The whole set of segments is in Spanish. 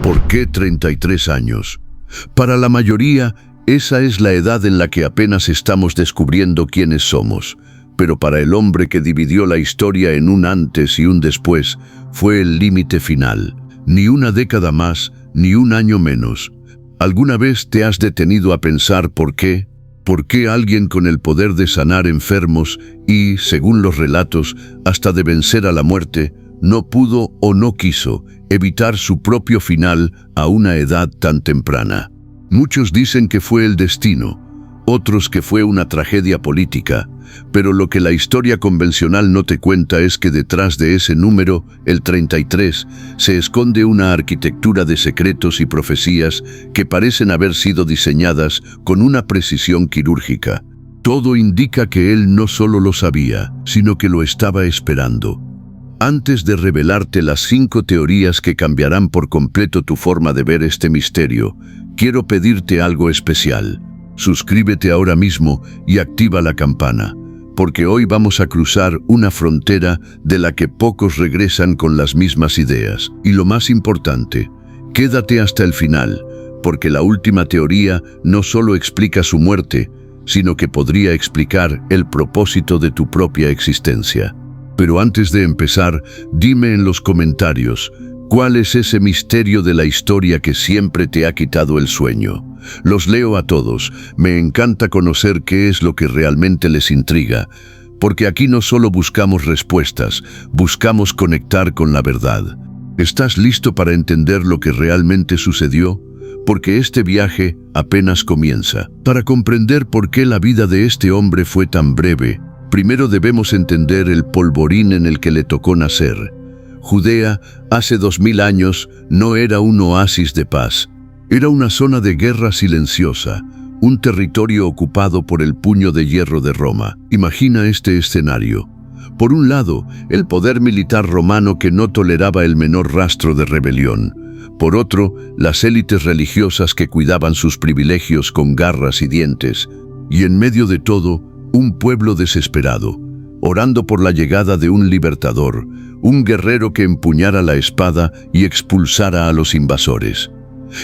¿Por qué 33 años? Para la mayoría, esa es la edad en la que apenas estamos descubriendo quiénes somos. Pero para el hombre que dividió la historia en un antes y un después, fue el límite final. Ni una década más, ni un año menos. ¿Alguna vez te has detenido a pensar por qué? ¿Por qué alguien con el poder de sanar enfermos y, según los relatos, hasta de vencer a la muerte, no pudo o no quiso evitar su propio final a una edad tan temprana? Muchos dicen que fue el destino, otros que fue una tragedia política, pero lo que la historia convencional no te cuenta es que detrás de ese número, el 33, se esconde una arquitectura de secretos y profecías que parecen haber sido diseñadas con una precisión quirúrgica. Todo indica que él no solo lo sabía, sino que lo estaba esperando. Antes de revelarte las 5 teorías que cambiarán por completo tu forma de ver este misterio, quiero pedirte algo especial. Suscríbete ahora mismo y activa la campana, porque hoy vamos a cruzar una frontera de la que pocos regresan con las mismas ideas. Y lo más importante, quédate hasta el final, porque la última teoría no solo explica su muerte, sino que podría explicar el propósito de tu propia existencia. Pero antes de empezar, dime en los comentarios, ¿cuál es ese misterio de la historia que siempre te ha quitado el sueño? Los leo a todos, me encanta conocer qué es lo que realmente les intriga, porque aquí no solo buscamos respuestas, buscamos conectar con la verdad. ¿Estás listo para entender lo que realmente sucedió? Porque este viaje apenas comienza. Para comprender por qué la vida de este hombre fue tan breve, primero debemos entender el polvorín en el que le tocó nacer. Judea, hace 2000 años, no era un oasis de paz. Era una zona de guerra silenciosa, un territorio ocupado por el puño de hierro de Roma. Imagina este escenario. Por un lado, el poder militar romano que no toleraba el menor rastro de rebelión. Por otro, las élites religiosas que cuidaban sus privilegios con garras y dientes. Y en medio de todo, un pueblo desesperado, orando por la llegada de un libertador, un guerrero que empuñara la espada y expulsara a los invasores.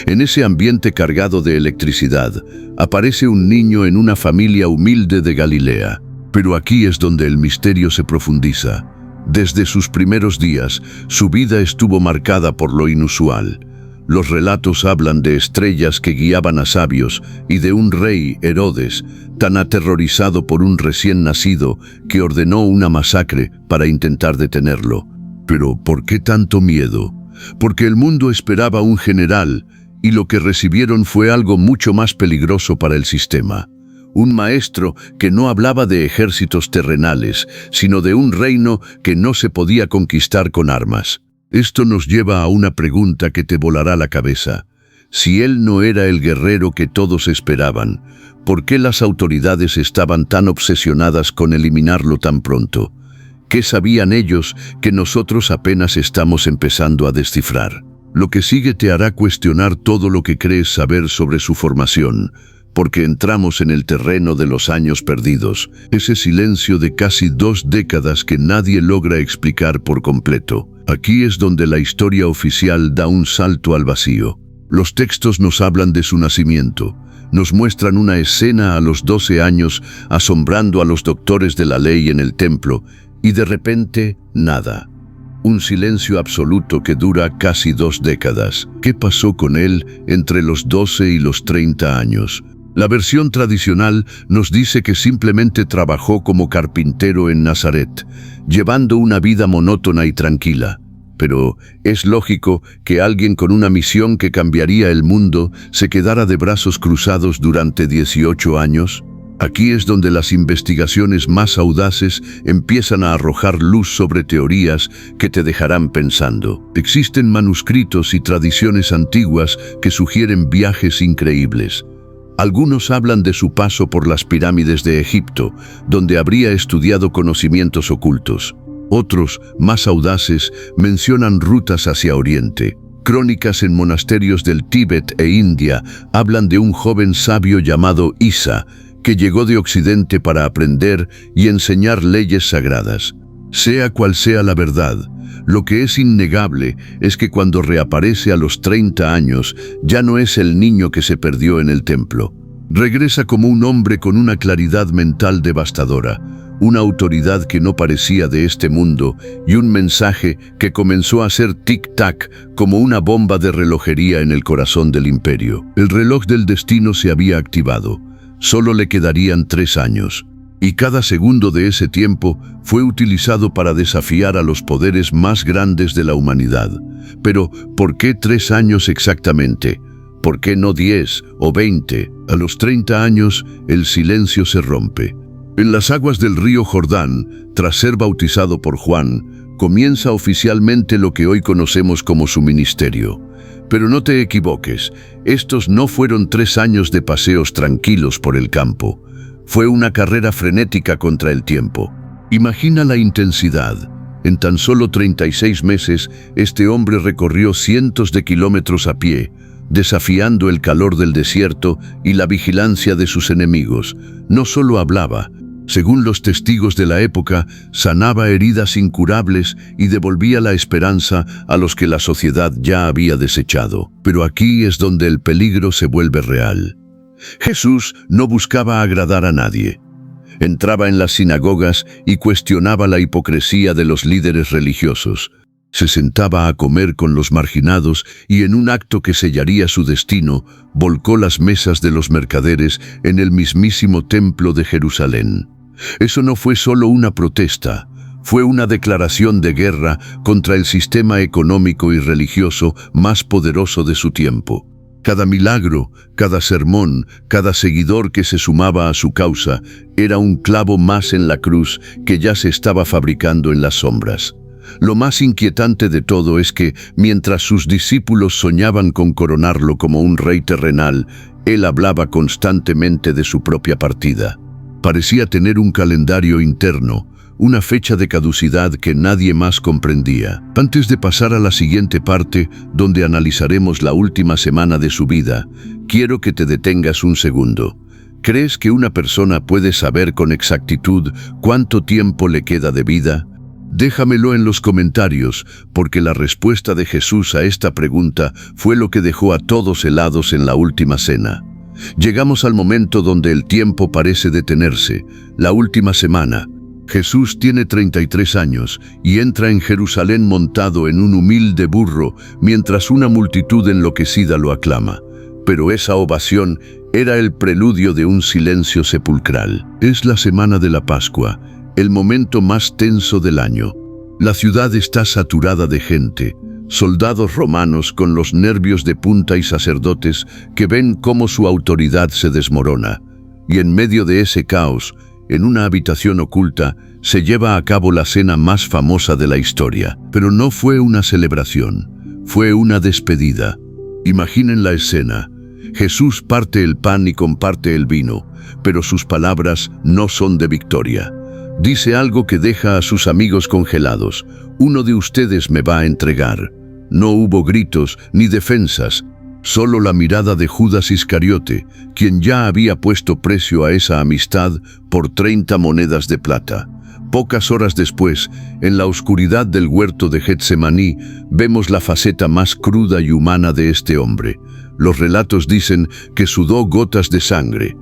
En ese ambiente cargado de electricidad, aparece un niño en una familia humilde de Galilea. Pero aquí es donde el misterio se profundiza. Desde sus primeros días, su vida estuvo marcada por lo inusual. Los relatos hablan de estrellas que guiaban a sabios y de un rey, Herodes, tan aterrorizado por un recién nacido que ordenó una masacre para intentar detenerlo. Pero ¿por qué tanto miedo? Porque el mundo esperaba un general y lo que recibieron fue algo mucho más peligroso para el sistema. Un maestro que no hablaba de ejércitos terrenales, sino de un reino que no se podía conquistar con armas. Esto nos lleva a una pregunta que te volará la cabeza. Si él no era el guerrero que todos esperaban, ¿por qué las autoridades estaban tan obsesionadas con eliminarlo tan pronto? ¿Qué sabían ellos que nosotros apenas estamos empezando a descifrar? Lo que sigue te hará cuestionar todo lo que crees saber sobre su formación, porque entramos en el terreno de los años perdidos, ese silencio de casi 2 décadas que nadie logra explicar por completo. Aquí es donde la historia oficial da un salto al vacío. Los textos nos hablan de su nacimiento, nos muestran una escena a los 12 años asombrando a los doctores de la ley en el templo, y de repente, nada. Un silencio absoluto que dura casi 2 décadas. ¿Qué pasó con él entre los 12 y los 30 años? La versión tradicional nos dice que simplemente trabajó como carpintero en Nazaret, llevando una vida monótona y tranquila. Pero es lógico que alguien con una misión que cambiaría el mundo se quedara de brazos cruzados durante 18 años. Aquí es donde las investigaciones más audaces empiezan a arrojar luz sobre teorías que te dejarán pensando. Existen manuscritos y tradiciones antiguas que sugieren viajes increíbles. Algunos hablan de su paso por las pirámides de Egipto, donde habría estudiado conocimientos ocultos. Otros, más audaces, mencionan rutas hacia Oriente. Crónicas en monasterios del Tíbet e India hablan de un joven sabio llamado Isa, que llegó de Occidente para aprender y enseñar leyes sagradas. Sea cual sea la verdad, Lo que es innegable es que cuando reaparece a los 30 años, ya no es el niño que se perdió en el templo. Regresa como un hombre con una claridad mental devastadora, una autoridad que no parecía de este mundo y un mensaje que comenzó a hacer tic-tac como una bomba de relojería en el corazón del imperio. El reloj del destino se había activado. Solo le quedarían 3 años. Y cada segundo de ese tiempo fue utilizado para desafiar a los poderes más grandes de la humanidad. Pero, ¿por qué 3 años exactamente? ¿Por qué no 10 o 20? A los 30 años, el silencio se rompe. En las aguas del río Jordán, tras ser bautizado por Juan, comienza oficialmente lo que hoy conocemos como su ministerio. Pero no te equivoques, estos no fueron 3 años de paseos tranquilos por el campo. Fue una carrera frenética contra el tiempo. Imagina la intensidad. En tan solo 36 meses, este hombre recorrió cientos de kilómetros a pie, desafiando el calor del desierto y la vigilancia de sus enemigos. No solo hablaba. Según los testigos de la época, sanaba heridas incurables y devolvía la esperanza a los que la sociedad ya había desechado. Pero aquí es donde el peligro se vuelve real. Jesús no buscaba agradar a nadie. Entraba en las sinagogas y cuestionaba la hipocresía de los líderes religiosos. Se sentaba a comer con los marginados y en un acto que sellaría su destino, volcó las mesas de los mercaderes en el mismísimo templo de Jerusalén. Eso no fue solo una protesta, fue una declaración de guerra contra el sistema económico y religioso más poderoso de su tiempo. Cada milagro, cada sermón, cada seguidor que se sumaba a su causa era un clavo más en la cruz que ya se estaba fabricando en las sombras. Lo más inquietante de todo es que, mientras sus discípulos soñaban con coronarlo como un rey terrenal, él hablaba constantemente de su propia partida. Parecía tener un calendario interno, una fecha de caducidad que nadie más comprendía. Antes de pasar a la siguiente parte, donde analizaremos la última semana de su vida, quiero que te detengas un segundo. ¿Crees que una persona puede saber con exactitud cuánto tiempo le queda de vida? Déjamelo en los comentarios, porque la respuesta de Jesús a esta pregunta fue lo que dejó a todos helados en la última cena. Llegamos al momento donde el tiempo parece detenerse, la última semana. Jesús tiene 33 años y entra en Jerusalén montado en un humilde burro, mientras una multitud enloquecida lo aclama. Pero esa ovación era el preludio de un silencio sepulcral. Es la semana de la Pascua, el momento más tenso del año. La ciudad está saturada de gente, soldados romanos con los nervios de punta y sacerdotes que ven cómo su autoridad se desmorona. Y en medio de ese caos, en una habitación oculta, se lleva a cabo la cena más famosa de la historia. Pero no fue una celebración, fue una despedida. Imaginen la escena. Jesús parte el pan y comparte el vino, pero sus palabras no son de victoria. Dice algo que deja a sus amigos congelados. Uno de ustedes me va a entregar. No hubo gritos ni defensas, solo la mirada de Judas Iscariote, quien ya había puesto precio a esa amistad por 30 monedas de plata. Pocas horas después, en la oscuridad del huerto de Getsemaní, vemos la faceta más cruda y humana de este hombre. Los relatos dicen que sudó gotas de sangre.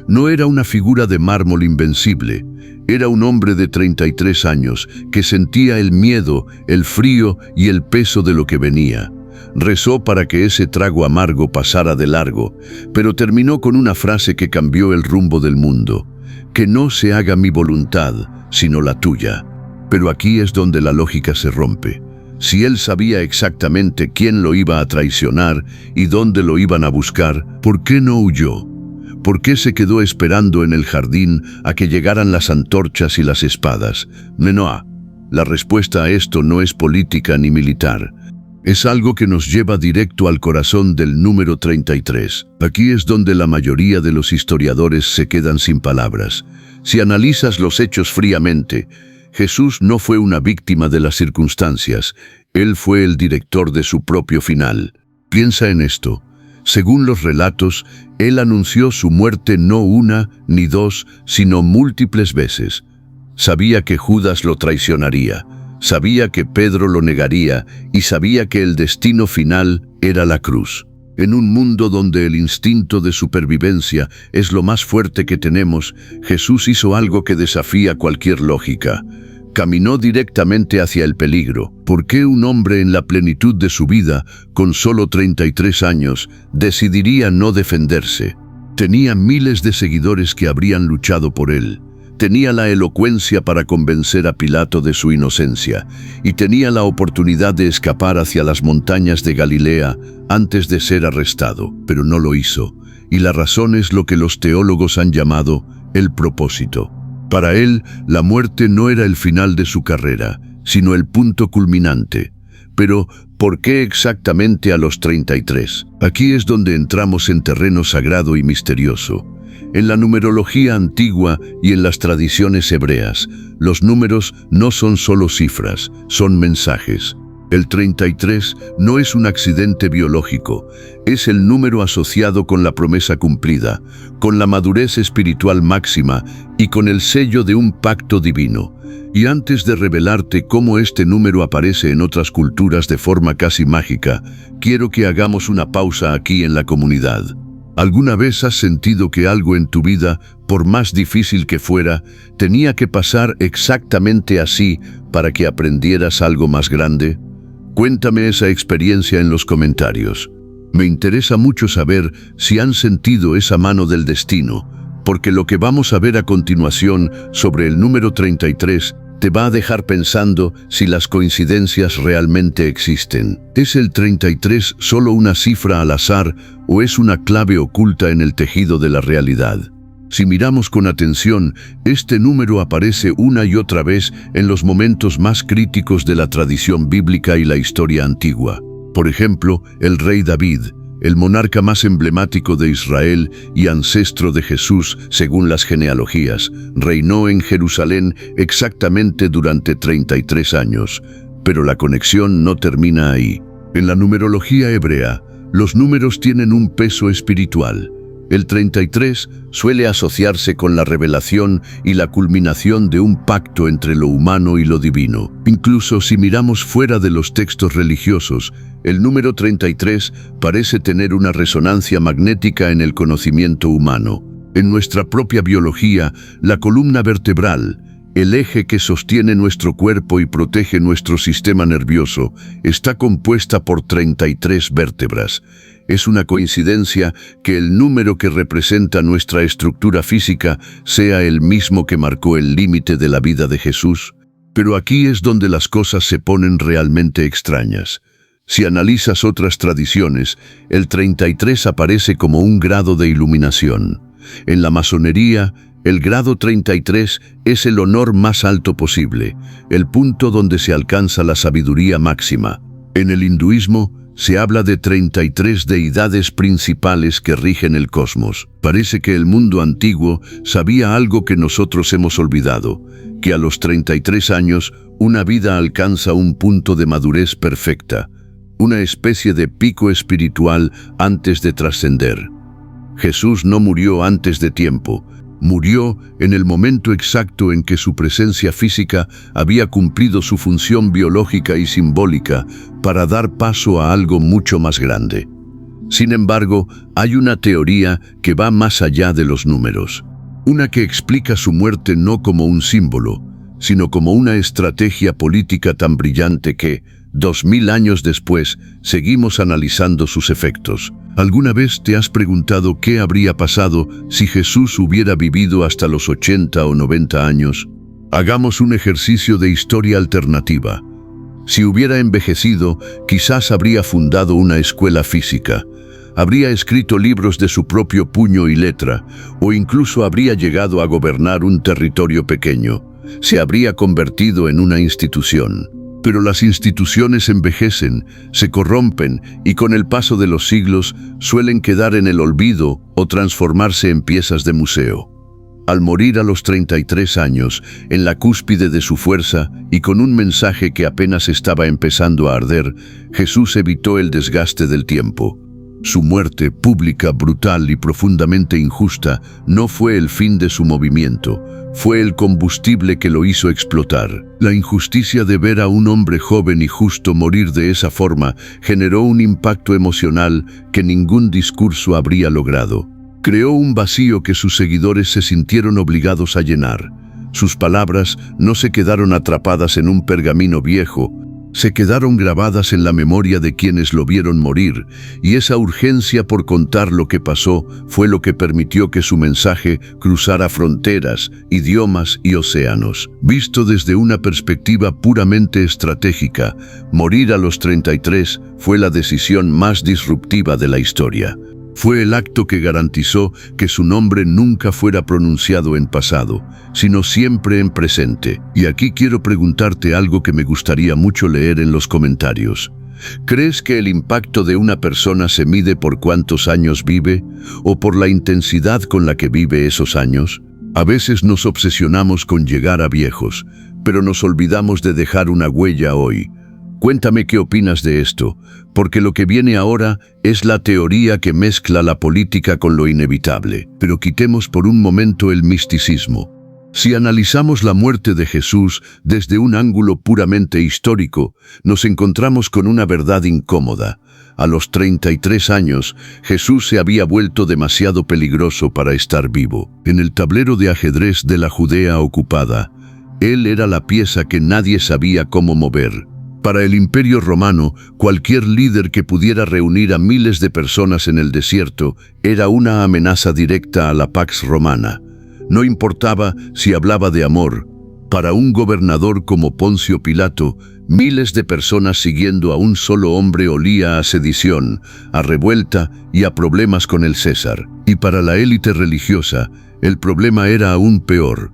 No era una figura de mármol invencible. Era un hombre de 33 años que sentía el miedo, el frío y el peso de lo que venía. Rezó para que ese trago amargo pasara de largo, pero terminó con una frase que cambió el rumbo del mundo. Que no se haga mi voluntad, sino la tuya. Pero aquí es donde la lógica se rompe. Si él sabía exactamente quién lo iba a traicionar y dónde lo iban a buscar, ¿por qué no huyó? ¿Por qué se quedó esperando en el jardín a que llegaran las antorchas y las espadas? No, la respuesta a esto no es política ni militar. Es algo que nos lleva directo al corazón del número 33. Aquí es donde la mayoría de los historiadores se quedan sin palabras. Si analizas los hechos fríamente, Jesús no fue una víctima de las circunstancias. Él fue el director de su propio final. Piensa en esto. Según los relatos, él anunció su muerte no una ni dos, sino múltiples veces. Sabía que Judas lo traicionaría. Sabía que Pedro lo negaría y sabía que el destino final era la cruz. En un mundo donde el instinto de supervivencia es lo más fuerte que tenemos, Jesús hizo algo que desafía cualquier lógica. Caminó directamente hacia el peligro. ¿Por qué un hombre en la plenitud de su vida, con solo 33 años, decidiría no defenderse? Tenía miles de seguidores que habrían luchado por él. Tenía la elocuencia para convencer a Pilato de su inocencia y tenía la oportunidad de escapar hacia las montañas de Galilea antes de ser arrestado, pero no lo hizo. Y la razón es lo que los teólogos han llamado el propósito. Para él, la muerte no era el final de su carrera, sino el punto culminante. Pero, ¿por qué exactamente a los 33? Aquí es donde entramos en terreno sagrado y misterioso. En la numerología antigua y en las tradiciones hebreas, los números no son solo cifras, son mensajes. El 33 no es un accidente biológico, es el número asociado con la promesa cumplida, con la madurez espiritual máxima y con el sello de un pacto divino. Y antes de revelarte cómo este número aparece en otras culturas de forma casi mágica, quiero que hagamos una pausa aquí en la comunidad. ¿Alguna vez has sentido que algo en tu vida, por más difícil que fuera, tenía que pasar exactamente así para que aprendieras algo más grande? Cuéntame esa experiencia en los comentarios. Me interesa mucho saber si han sentido esa mano del destino, porque lo que vamos a ver a continuación sobre el número 33 te va a dejar pensando si las coincidencias realmente existen. ¿Es el 33 solo una cifra al azar o es una clave oculta en el tejido de la realidad? Si miramos con atención, este número aparece una y otra vez en los momentos más críticos de la tradición bíblica y la historia antigua. Por ejemplo, el rey David, el monarca más emblemático de Israel y ancestro de Jesús según las genealogías, reinó en Jerusalén exactamente durante 33 años. Pero la conexión no termina ahí. En la numerología hebrea, los números tienen un peso espiritual. El 33 suele asociarse con la revelación y la culminación de un pacto entre lo humano y lo divino. Incluso si miramos fuera de los textos religiosos, el número 33 parece tener una resonancia magnética en el conocimiento humano. En nuestra propia biología, la columna vertebral, el eje que sostiene nuestro cuerpo y protege nuestro sistema nervioso, está compuesta por 33 vértebras. Es una coincidencia que el número que representa nuestra estructura física sea el mismo que marcó el límite de la vida de Jesús. Pero aquí es donde las cosas se ponen realmente extrañas. Si analizas otras tradiciones, el 33 aparece como un grado de iluminación. En la masonería, el grado 33 es el honor más alto posible, el punto donde se alcanza la sabiduría máxima. En el hinduismo, se habla de 33 deidades principales que rigen el cosmos. Parece que el mundo antiguo sabía algo que nosotros hemos olvidado, que a los 33 años una vida alcanza un punto de madurez perfecta, una especie de pico espiritual antes de trascender. Jesús no murió antes de tiempo, murió en el momento exacto en que su presencia física había cumplido su función biológica y simbólica para dar paso a algo mucho más grande. Sin embargo, hay una teoría que va más allá de los números, una que explica su muerte no como un símbolo, sino como una estrategia política tan brillante que, 2000 años después, seguimos analizando sus efectos. ¿Alguna vez te has preguntado qué habría pasado si Jesús hubiera vivido hasta los 80 o 90 años? Hagamos un ejercicio de historia alternativa. Si hubiera envejecido, quizás habría fundado una escuela física, habría escrito libros de su propio puño y letra, o incluso habría llegado a gobernar un territorio pequeño. Se habría convertido en una institución. Pero las instituciones envejecen, se corrompen y con el paso de los siglos suelen quedar en el olvido o transformarse en piezas de museo. Al morir a los 33 años, en la cúspide de su fuerza y con un mensaje que apenas estaba empezando a arder, Jesús evitó el desgaste del tiempo. Su muerte, pública, brutal y profundamente injusta, no fue el fin de su movimiento, fue el combustible que lo hizo explotar. La injusticia de ver a un hombre joven y justo morir de esa forma generó un impacto emocional que ningún discurso habría logrado. Creó un vacío que sus seguidores se sintieron obligados a llenar. Sus palabras no se quedaron atrapadas en un pergamino viejo, se quedaron grabadas en la memoria de quienes lo vieron morir, y esa urgencia por contar lo que pasó fue lo que permitió que su mensaje cruzara fronteras, idiomas y océanos. Visto desde una perspectiva puramente estratégica, morir a los 33 fue la decisión más disruptiva de la historia. Fue el acto que garantizó que su nombre nunca fuera pronunciado en pasado, sino siempre en presente. Y aquí quiero preguntarte algo que me gustaría mucho leer en los comentarios. ¿Crees que el impacto de una persona se mide por cuántos años vive o por la intensidad con la que vive esos años? A veces nos obsesionamos con llegar a viejos, pero nos olvidamos de dejar una huella hoy. Cuéntame qué opinas de esto, porque lo que viene ahora es la teoría que mezcla la política con lo inevitable. Pero quitemos por un momento el misticismo. Si analizamos la muerte de Jesús desde un ángulo puramente histórico, nos encontramos con una verdad incómoda. A los 33 años, Jesús se había vuelto demasiado peligroso para estar vivo. En el tablero de ajedrez de la Judea ocupada, él era la pieza que nadie sabía cómo mover. Para el Imperio Romano, cualquier líder que pudiera reunir a miles de personas en el desierto era una amenaza directa a la Pax Romana. No importaba si hablaba de amor. Para un gobernador como Poncio Pilato, miles de personas siguiendo a un solo hombre olía a sedición, a revuelta y a problemas con el César. Y para la élite religiosa, el problema era aún peor.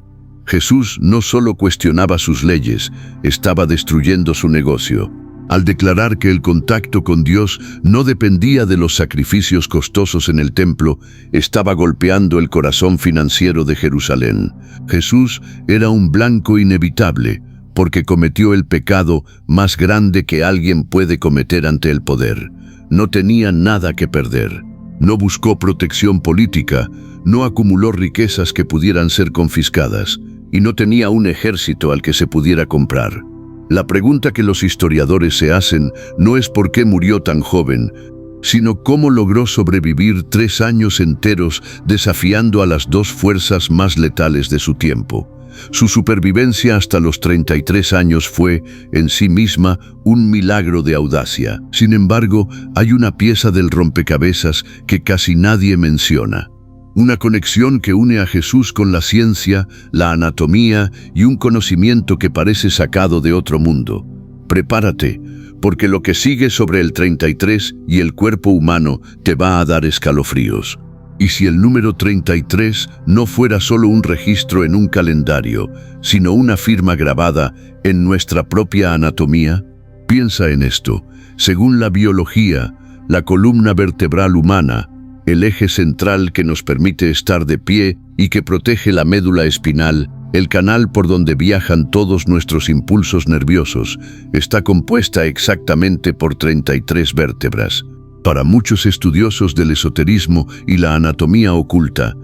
Jesús no solo cuestionaba sus leyes, estaba destruyendo su negocio. Al declarar que el contacto con Dios no dependía de los sacrificios costosos en el templo, estaba golpeando el corazón financiero de Jerusalén. Jesús era un blanco inevitable, porque cometió el pecado más grande que alguien puede cometer ante el poder. No tenía nada que perder. No buscó protección política, no acumuló riquezas que pudieran ser confiscadas, y no tenía un ejército al que se pudiera comprar. La pregunta que los historiadores se hacen no es por qué murió tan joven, sino cómo logró sobrevivir 3 años enteros desafiando a las dos fuerzas más letales de su tiempo. Su supervivencia hasta los 33 años fue, en sí misma, un milagro de audacia. Sin embargo, hay una pieza del rompecabezas que casi nadie menciona. Una conexión que une a Jesús con la ciencia, la anatomía y un conocimiento que parece sacado de otro mundo. Prepárate, porque lo que sigue sobre el 33 y el cuerpo humano te va a dar escalofríos. Y si el número 33 no fuera solo un registro en un calendario, sino una firma grabada en nuestra propia anatomía, piensa en esto. Según la biología, la columna vertebral humana, el eje central que nos permite estar de pie y que protege la médula espinal, el canal por donde viajan todos nuestros impulsos nerviosos, está compuesta exactamente por 33 vértebras. Para muchos estudiosos del esoterismo y la anatomía oculta,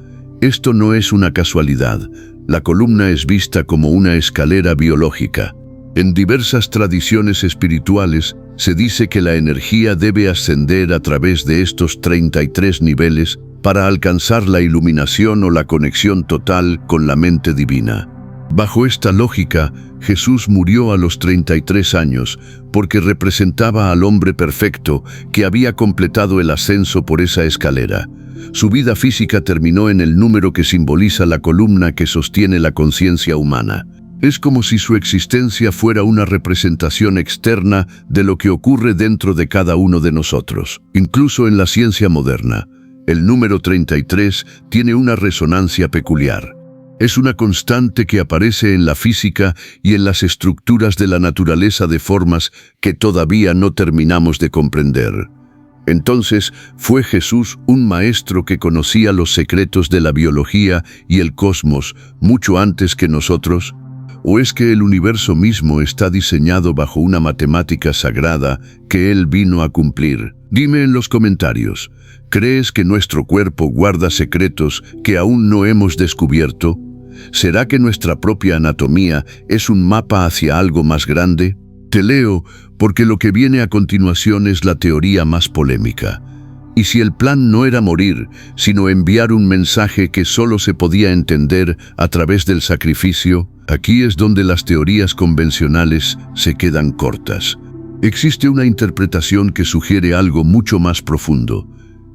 esto no es una casualidad. La columna es vista como una escalera biológica. En diversas tradiciones espirituales, se dice que la energía debe ascender a través de estos 33 niveles para alcanzar la iluminación o la conexión total con la mente divina. Bajo esta lógica, Jesús murió a los 33 años porque representaba al hombre perfecto que había completado el ascenso por esa escalera. Su vida física terminó en el número que simboliza la columna que sostiene la conciencia humana. Es como si su existencia fuera una representación externa de lo que ocurre dentro de cada uno de nosotros. Incluso en la ciencia moderna, el número 33 tiene una resonancia peculiar. Es una constante que aparece en la física y en las estructuras de la naturaleza de formas que todavía no terminamos de comprender. Entonces, ¿fue Jesús un maestro que conocía los secretos de la biología y el cosmos mucho antes que nosotros? ¿O es que el universo mismo está diseñado bajo una matemática sagrada que Él vino a cumplir? Dime en los comentarios, ¿crees que nuestro cuerpo guarda secretos que aún no hemos descubierto? ¿Será que nuestra propia anatomía es un mapa hacia algo más grande? Te leo porque lo que viene a continuación es la teoría más polémica. Y si el plan no era morir, sino enviar un mensaje que solo se podía entender a través del sacrificio, aquí es donde las teorías convencionales se quedan cortas. Existe una interpretación que sugiere algo mucho más profundo.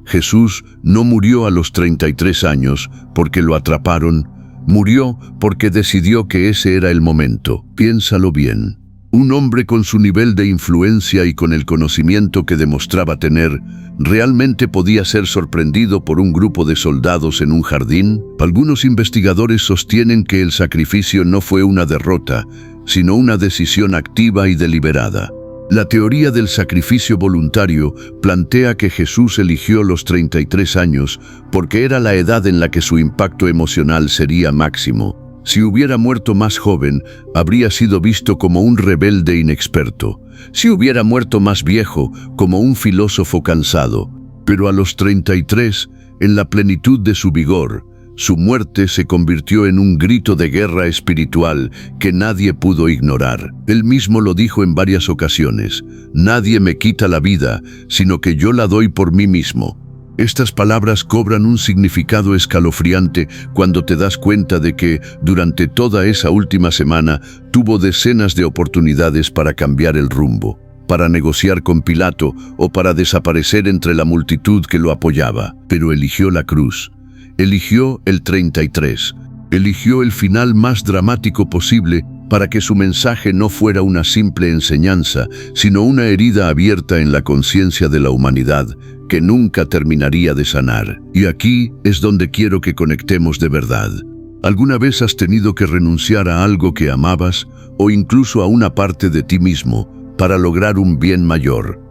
Jesús no murió a los 33 años porque lo atraparon, murió porque decidió que ese era el momento. Piénsalo bien. Un hombre con su nivel de influencia y con el conocimiento que demostraba tener, ¿realmente podía ser sorprendido por un grupo de soldados en un jardín? Algunos investigadores sostienen que el sacrificio no fue una derrota, sino una decisión activa y deliberada. La teoría del sacrificio voluntario plantea que Jesús eligió los 33 años porque era la edad en la que su impacto emocional sería máximo. Si hubiera muerto más joven, habría sido visto como un rebelde inexperto. Si hubiera muerto más viejo, como un filósofo cansado. Pero a los 33, en la plenitud de su vigor, su muerte se convirtió en un grito de guerra espiritual que nadie pudo ignorar. Él mismo lo dijo en varias ocasiones: «Nadie me quita la vida, sino que yo la doy por mí mismo». Estas palabras cobran un significado escalofriante cuando te das cuenta de que, durante toda esa última semana, tuvo decenas de oportunidades para cambiar el rumbo, para negociar con Pilato o para desaparecer entre la multitud que lo apoyaba. Pero eligió la cruz, eligió el 33, eligió el final más dramático posible para que su mensaje no fuera una simple enseñanza, sino una herida abierta en la conciencia de la humanidad que nunca terminaría de sanar. Y aquí es donde quiero que conectemos de verdad. ¿Alguna vez has tenido que renunciar a algo que amabas o incluso a una parte de ti mismo para lograr un bien mayor?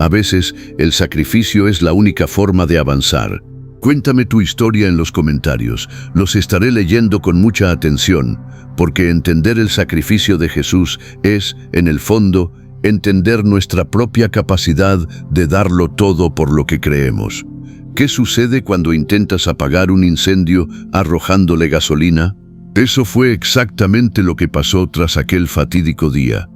A veces, el sacrificio es la única forma de avanzar. Cuéntame tu historia en los comentarios. Los estaré leyendo con mucha atención, porque entender el sacrificio de Jesús es, en el fondo, entender nuestra propia capacidad de darlo todo por lo que creemos. ¿Qué sucede cuando intentas apagar un incendio arrojándole gasolina? Eso fue exactamente lo que pasó tras aquel fatídico día.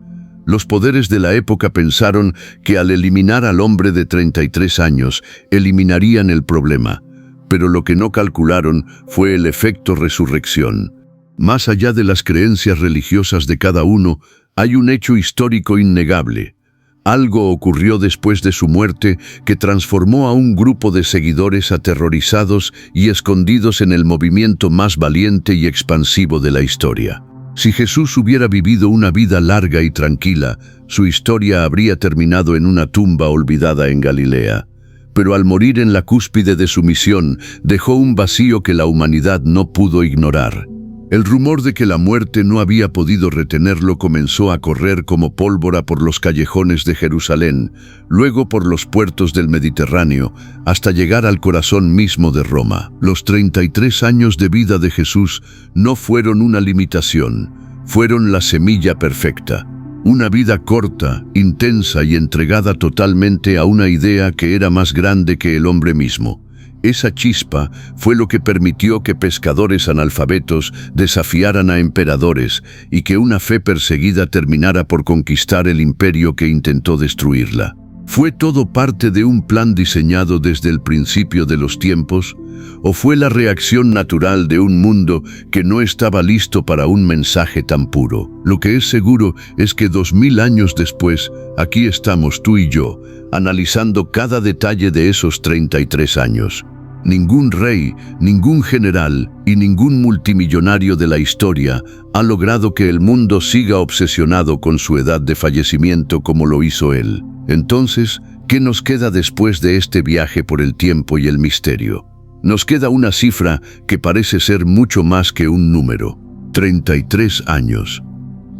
Los poderes de la época pensaron que al eliminar al hombre de 33 años, eliminarían el problema. Pero lo que no calcularon fue el efecto resurrección. Más allá de las creencias religiosas de cada uno, hay un hecho histórico innegable. Algo ocurrió después de su muerte que transformó a un grupo de seguidores aterrorizados y escondidos en el movimiento más valiente y expansivo de la historia. Si Jesús hubiera vivido una vida larga y tranquila, su historia habría terminado en una tumba olvidada en Galilea. Pero al morir en la cúspide de su misión, dejó un vacío que la humanidad no pudo ignorar. El rumor de que la muerte no había podido retenerlo comenzó a correr como pólvora por los callejones de Jerusalén, luego por los puertos del Mediterráneo, hasta llegar al corazón mismo de Roma. Los 33 años de vida de Jesús no fueron una limitación, fueron la semilla perfecta. Una vida corta, intensa y entregada totalmente a una idea que era más grande que el hombre mismo. Esa chispa fue lo que permitió que pescadores analfabetos desafiaran a emperadores y que una fe perseguida terminara por conquistar el imperio que intentó destruirla. ¿Fue todo parte de un plan diseñado desde el principio de los tiempos? ¿O fue la reacción natural de un mundo que no estaba listo para un mensaje tan puro? Lo que es seguro es que 2000 años después, aquí estamos tú y yo, analizando cada detalle de esos 33 años. Ningún rey, ningún general y ningún multimillonario de la historia ha logrado que el mundo siga obsesionado con su edad de fallecimiento como lo hizo él. Entonces, ¿qué nos queda después de este viaje por el tiempo y el misterio? Nos queda una cifra que parece ser mucho más que un número: 33 años.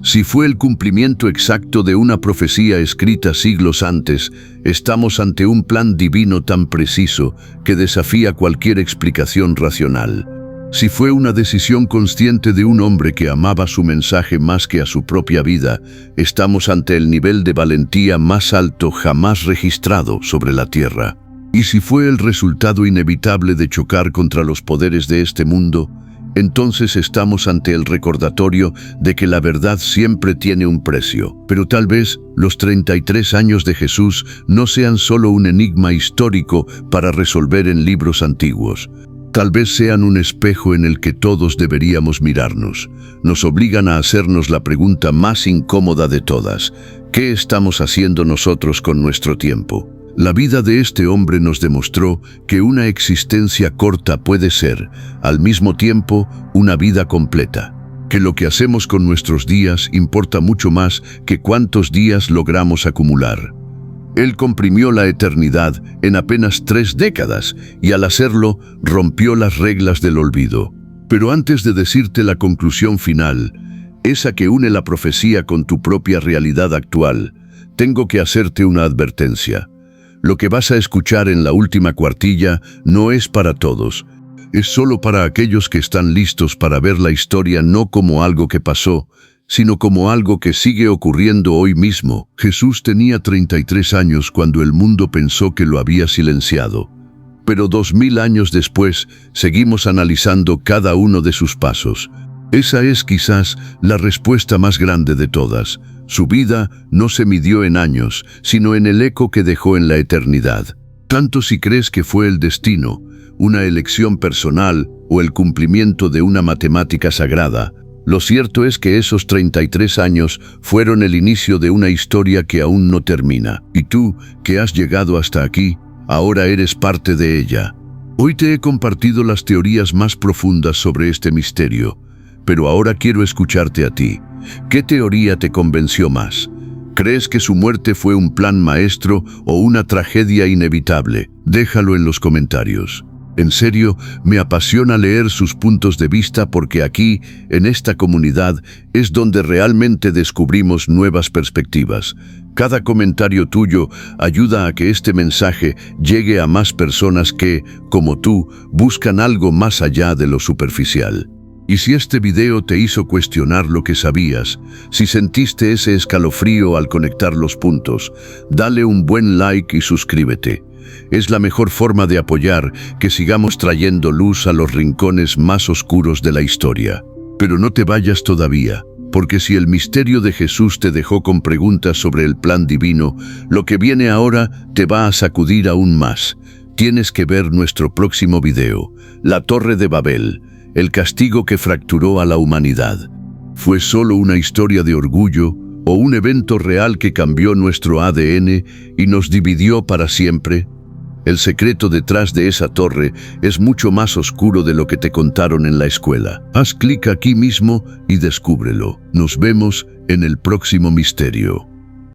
Si fue el cumplimiento exacto de una profecía escrita siglos antes, estamos ante un plan divino tan preciso que desafía cualquier explicación racional. Si fue una decisión consciente de un hombre que amaba su mensaje más que a su propia vida, estamos ante el nivel de valentía más alto jamás registrado sobre la tierra. Y si fue el resultado inevitable de chocar contra los poderes de este mundo, entonces estamos ante el recordatorio de que la verdad siempre tiene un precio. Pero tal vez los 33 años de Jesús no sean solo un enigma histórico para resolver en libros antiguos. Tal vez sean un espejo en el que todos deberíamos mirarnos. Nos obligan a hacernos la pregunta más incómoda de todas: ¿qué estamos haciendo nosotros con nuestro tiempo? La vida de este hombre nos demostró que una existencia corta puede ser, al mismo tiempo, una vida completa. Que lo que hacemos con nuestros días importa mucho más que cuántos días logramos acumular. Él comprimió la eternidad en apenas 3 décadas y al hacerlo rompió las reglas del olvido. Pero antes de decirte la conclusión final, esa que une la profecía con tu propia realidad actual, tengo que hacerte una advertencia. Lo que vas a escuchar en la última cuartilla no es para todos. Es solo para aquellos que están listos para ver la historia no como algo que pasó, sino como algo que sigue ocurriendo hoy mismo. Jesús tenía 33 años cuando el mundo pensó que lo había silenciado. Pero 2000 años después, seguimos analizando cada uno de sus pasos. Esa es quizás la respuesta más grande de todas. Su vida no se midió en años, sino en el eco que dejó en la eternidad. Tanto si crees que fue el destino, una elección personal o el cumplimiento de una matemática sagrada, lo cierto es que esos 33 años fueron el inicio de una historia que aún no termina. Y tú, que has llegado hasta aquí, ahora eres parte de ella. Hoy te he compartido las teorías más profundas sobre este misterio, pero ahora quiero escucharte a ti. ¿Qué teoría te convenció más? ¿Crees que su muerte fue un plan maestro o una tragedia inevitable? Déjalo en los comentarios. En serio, me apasiona leer sus puntos de vista porque aquí, en esta comunidad, es donde realmente descubrimos nuevas perspectivas. Cada comentario tuyo ayuda a que este mensaje llegue a más personas que, como tú, buscan algo más allá de lo superficial. Y si este video te hizo cuestionar lo que sabías, si sentiste ese escalofrío al conectar los puntos, dale un buen like y suscríbete. Es la mejor forma de apoyar que sigamos trayendo luz a los rincones más oscuros de la historia. Pero no te vayas todavía, porque si el misterio de Jesús te dejó con preguntas sobre el plan divino, lo que viene ahora te va a sacudir aún más. Tienes que ver nuestro próximo video, La Torre de Babel, el castigo que fracturó a la humanidad. ¿Fue solo una historia de orgullo o un evento real que cambió nuestro ADN y nos dividió para siempre? El secreto detrás de esa torre es mucho más oscuro de lo que te contaron en la escuela. Haz clic aquí mismo y descúbrelo. Nos vemos en el próximo misterio.